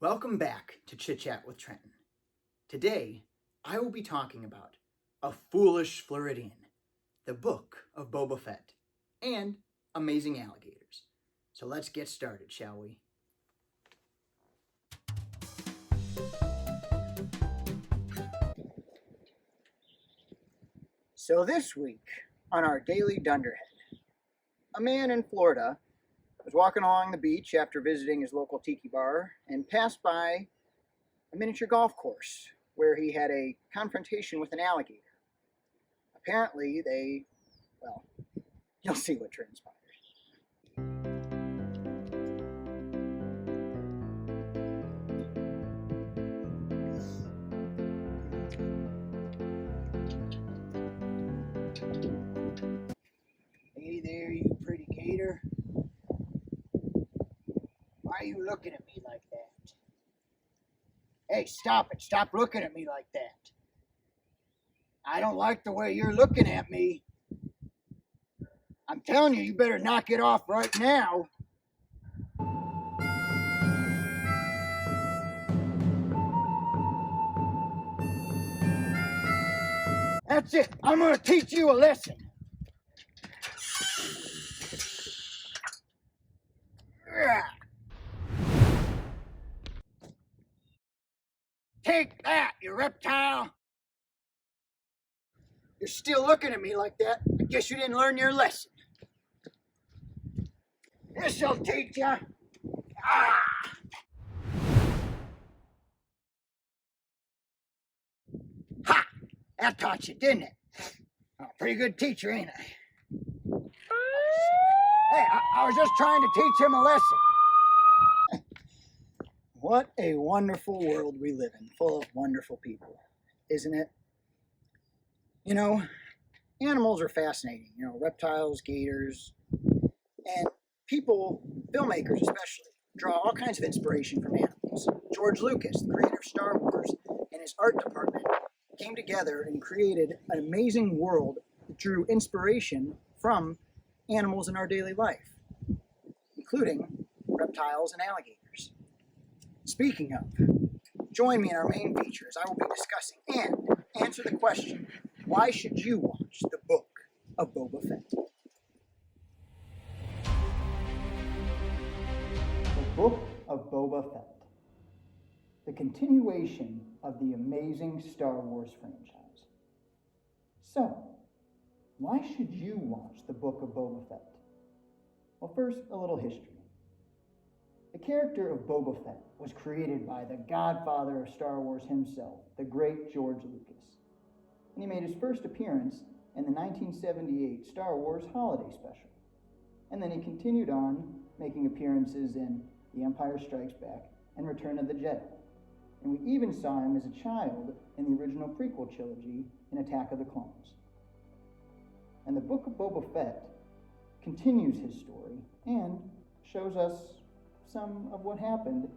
Welcome back to Chitchat with Trenton. Today, I will be talking about A Foolish Floridian, the book of Boba Fett, and amazing alligators. So let's get started, shall we? So this week, on our daily dunderhead, a man in Florida was walking along the beach after visiting his local tiki bar and passed by a miniature golf course where he had a confrontation with an alligator. Apparently, you'll see what transpired. Hey there, you pretty gator. Why are you looking at me like that? Hey, stop it. Stop looking at me like that. I don't like the way you're looking at me. I'm telling you, you better knock it off right now. That's it. I'm going to teach you a lesson. Take that, you reptile. You're still looking at me like that. I guess you didn't learn your lesson. This'll teach ya. Ah! Ha! That taught you, didn't it? I'm a pretty good teacher, ain't I? Hey, I was just trying to teach him a lesson. What a wonderful world we live in, full of wonderful people, isn't it? You know, animals are fascinating. You know, reptiles, gators, and people, filmmakers especially, draw all kinds of inspiration from animals. George Lucas, the creator of Star Wars, and his art department came together and created an amazing world that drew inspiration from animals in our daily life, including reptiles and alligators. Speaking of, join me in our main features. I will be discussing and answer the question, why should you watch the book of Boba Fett? The book of Boba Fett. The continuation of the amazing Star Wars franchise. So, why should you watch the book of Boba Fett? Well, first, a little history. The character of Boba Fett was created by the godfather of Star Wars himself, the great George Lucas. And he made his first appearance in the 1978 Star Wars Holiday Special. And then he continued on making appearances in The Empire Strikes Back and Return of the Jedi. And we even saw him as a child in the original prequel trilogy in Attack of the Clones. And the book of Boba Fett continues his story and shows us some of what happened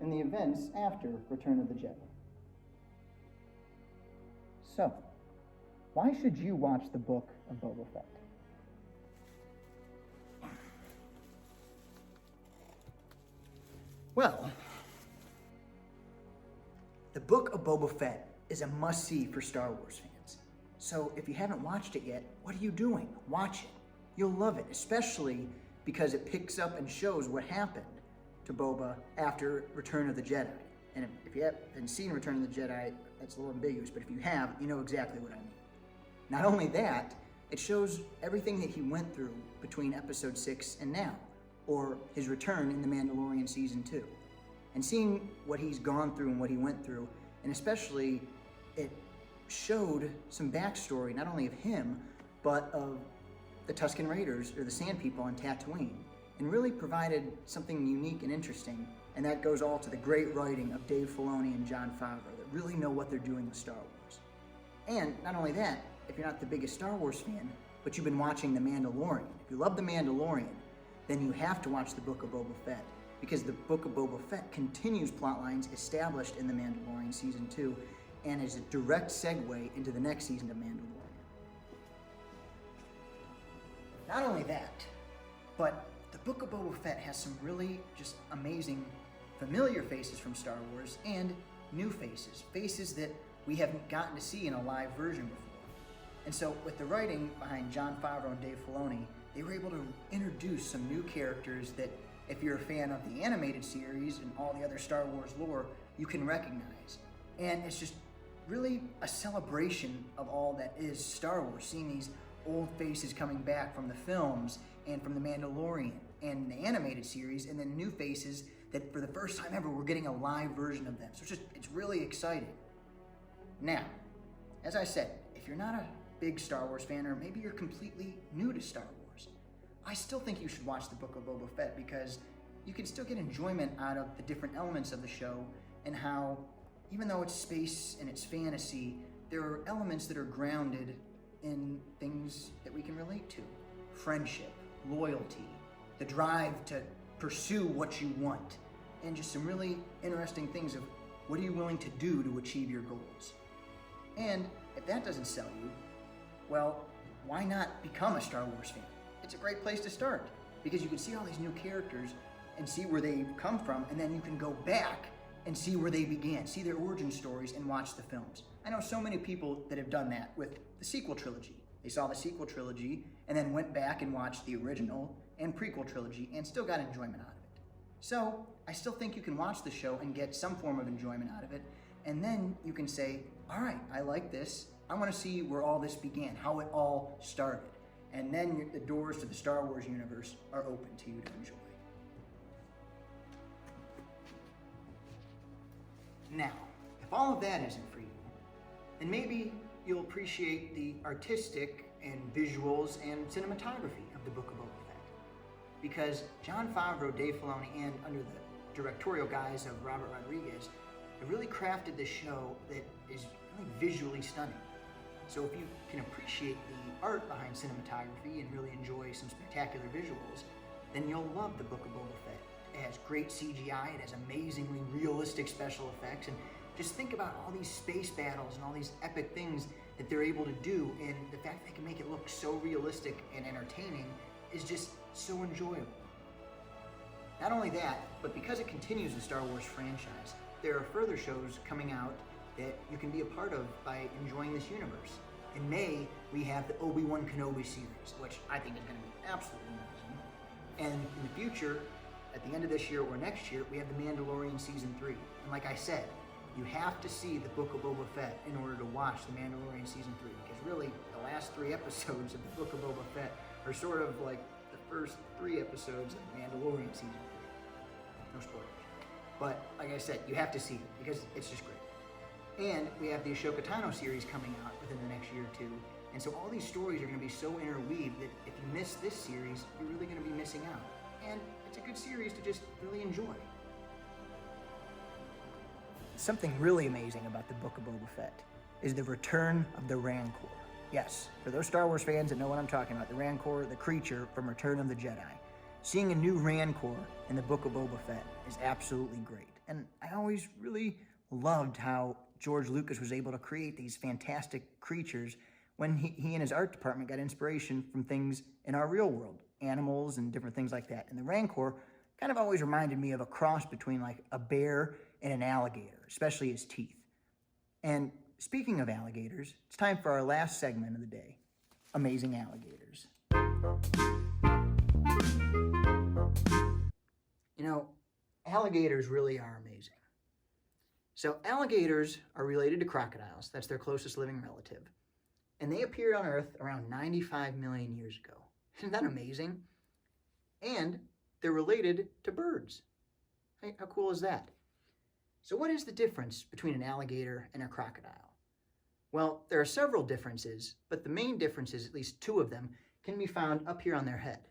in the events after Return of the Jedi. So, why should you watch the book of Boba Fett? Well, the book of Boba Fett is a must-see for Star Wars fans. So if you haven't watched it yet, what are you doing? Watch it. You'll love it, especially because it picks up and shows what happened to Boba after Return of the Jedi. And if you haven't seen Return of the Jedi, that's a little ambiguous, but if you have, you know exactly what I mean. Not only that, it shows everything that he went through between episode 6 and now, or his return in The Mandalorian Season 2. And seeing what he's gone through and what he went through, and especially it showed some backstory, not only of him, but of the Tusken Raiders, or the Sand People on Tatooine, and really provided something unique and interesting, and that goes all to the great writing of Dave Filoni and Jon Favreau that really know what they're doing with Star Wars. And not only that, if you're not the biggest Star Wars fan, but you've been watching The Mandalorian, if you love The Mandalorian, then you have to watch the Book of Boba Fett, because the Book of Boba Fett continues plot lines established in The Mandalorian Season 2, and is a direct segue into the next season of Mandalorian. Not only that, but the Book of Boba Fett has some really just amazing familiar faces from Star Wars and new faces, faces that we haven't gotten to see in a live version before. And so with the writing behind Jon Favreau and Dave Filoni, they were able to introduce some new characters that if you're a fan of the animated series and all the other Star Wars lore, you can recognize. And it's just really a celebration of all that is Star Wars, seeing these old faces coming back from the films and from The Mandalorian and the animated series, and then new faces that for the first time ever, we're getting a live version of them. So it's really exciting. Now, as I said, if you're not a big Star Wars fan, or maybe you're completely new to Star Wars, I still think you should watch the Book of Boba Fett, because you can still get enjoyment out of the different elements of the show, and how, even though it's space and it's fantasy, there are elements that are grounded in things that we can relate to. Friendship, loyalty, the drive to pursue what you want, and just some really interesting things of what are you willing to do to achieve your goals. And if that doesn't sell you, well, why not become a Star Wars fan? It's a great place to start, because you can see all these new characters and see where they come from, and then you can go back and see where they began, see their origin stories, and watch the films. I know so many people that have done that with the sequel trilogy. They saw the sequel trilogy and then went back and watched the original and prequel trilogy and still got enjoyment out of it. So I still think you can watch the show and get some form of enjoyment out of it, and then you can say, all right, I like this. I want to see where all this began, how it all started. And then the doors to the Star Wars universe are open to you to enjoy. Now, if all of that isn't for you, then maybe you'll appreciate the artistic and visuals and cinematography of the Book of Boba Fett. Because Jon Favreau, Dave Filoni, and under the directorial guise of Robert Rodriguez, have really crafted this show that is really visually stunning. So if you can appreciate the art behind cinematography and really enjoy some spectacular visuals, then you'll love the Book of Boba Fett. It has great CGI, it has amazingly realistic special effects, and just think about all these space battles and all these epic things that they're able to do, and the fact they can make it look so realistic and entertaining is just so enjoyable. Not only that, but because it continues the Star Wars franchise, there are further shows coming out that you can be a part of by enjoying this universe. In May, we have the Obi-Wan Kenobi series, which I think is going to be absolutely amazing. And in the future, at the end of this year or next year, we have The Mandalorian Season 3. And like I said, you have to see the Book of Boba Fett in order to watch The Mandalorian Season 3, because really, the last 3 episodes of the Book of Boba Fett are sort of like the first 3 episodes of Mandalorian Season 3. No spoilers. But like I said, you have to see it, because it's just great. And we have the Ahsoka Tano series coming out within the next year or two. And so all these stories are going to be so interweaved that if you miss this series, you're really going to be missing out. And it's a good series to just really enjoy. Something really amazing about the Book of Boba Fett is the return of the Rancor. Yes, for those Star Wars fans that know what I'm talking about, the Rancor, the creature from Return of the Jedi. Seeing a new Rancor in the Book of Boba Fett is absolutely great. And I always really loved how George Lucas was able to create these fantastic creatures when he and his art department got inspiration from things in our real world, animals and different things like that. And the Rancor kind of always reminded me of a cross between like a bear and an alligator, especially his teeth. And speaking of alligators, it's time for our last segment of the day, Amazing Alligators. You know, alligators really are amazing. So alligators are related to crocodiles. That's their closest living relative. And they appeared on Earth around 95 million years ago. Isn't that amazing? And they're related to birds. Hey, how cool is that? So what is the difference between an alligator and a crocodile? Well, there are several differences, but the main differences, at least 2 of them, can be found up here on their head.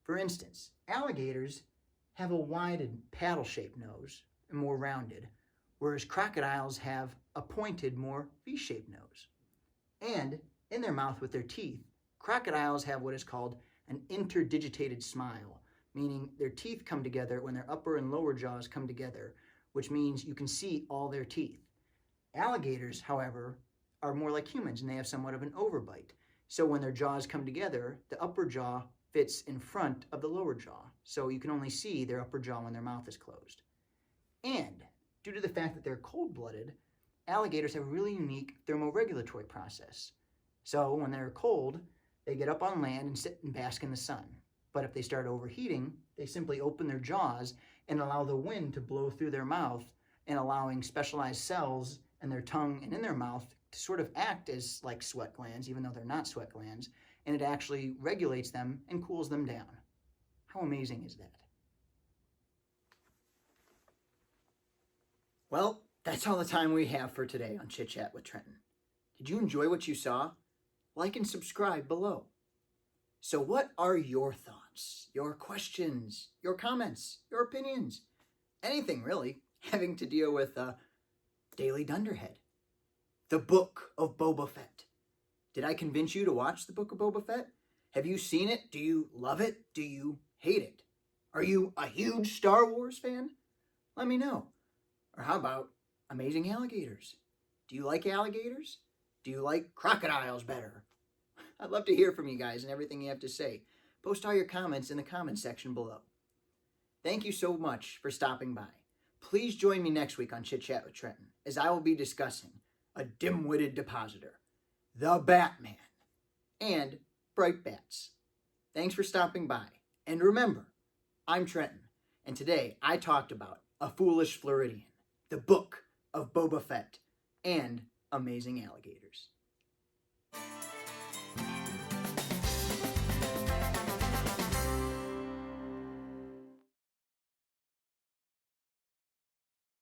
For instance, alligators have a wide and paddle-shaped nose, and more rounded, whereas crocodiles have a pointed, more V-shaped nose. And in their mouth with their teeth, crocodiles have what is called an interdigitated smile, meaning their teeth come together when their upper and lower jaws come together, which means you can see all their teeth. Alligators, however, are more like humans, and they have somewhat of an overbite. So when their jaws come together, the upper jaw fits in front of the lower jaw, so you can only see their upper jaw when their mouth is closed. And due to the fact that they're cold-blooded, alligators have a really unique thermoregulatory process. So when they're cold, they get up on land and sit and bask in the sun. But if they start overheating, they simply open their jaws and allow the wind to blow through their mouth and allowing specialized cells in their tongue and in their mouth to sort of act as like sweat glands, even though they're not sweat glands, and it actually regulates them and cools them down. How amazing is that? Well, that's all the time we have for today on Chit Chat with Trenton. Did you enjoy what you saw? Like and subscribe below. So what are your thoughts, your questions, your comments, your opinions? Anything really having to deal with Daily Dunderhead, the Book of Boba Fett. Did I convince you to watch the Book of Boba Fett? Have you seen it? Do you love it? Do you hate it? Are you a huge Star Wars fan? Let me know. Or how about Amazing Alligators? Do you like alligators? Do you like crocodiles better? I'd love to hear from you guys and everything you have to say. Post all your comments in the comment section below. Thank you so much for stopping by. Please join me next week on Chit Chat with Trenton, as I will be discussing a dim-witted depositor, the Batman, and bright bats. Thanks for stopping by. And remember, I'm Trenton, and today I talked about A Foolish Floridian, the Book of Boba Fett, and Amazing Alligators.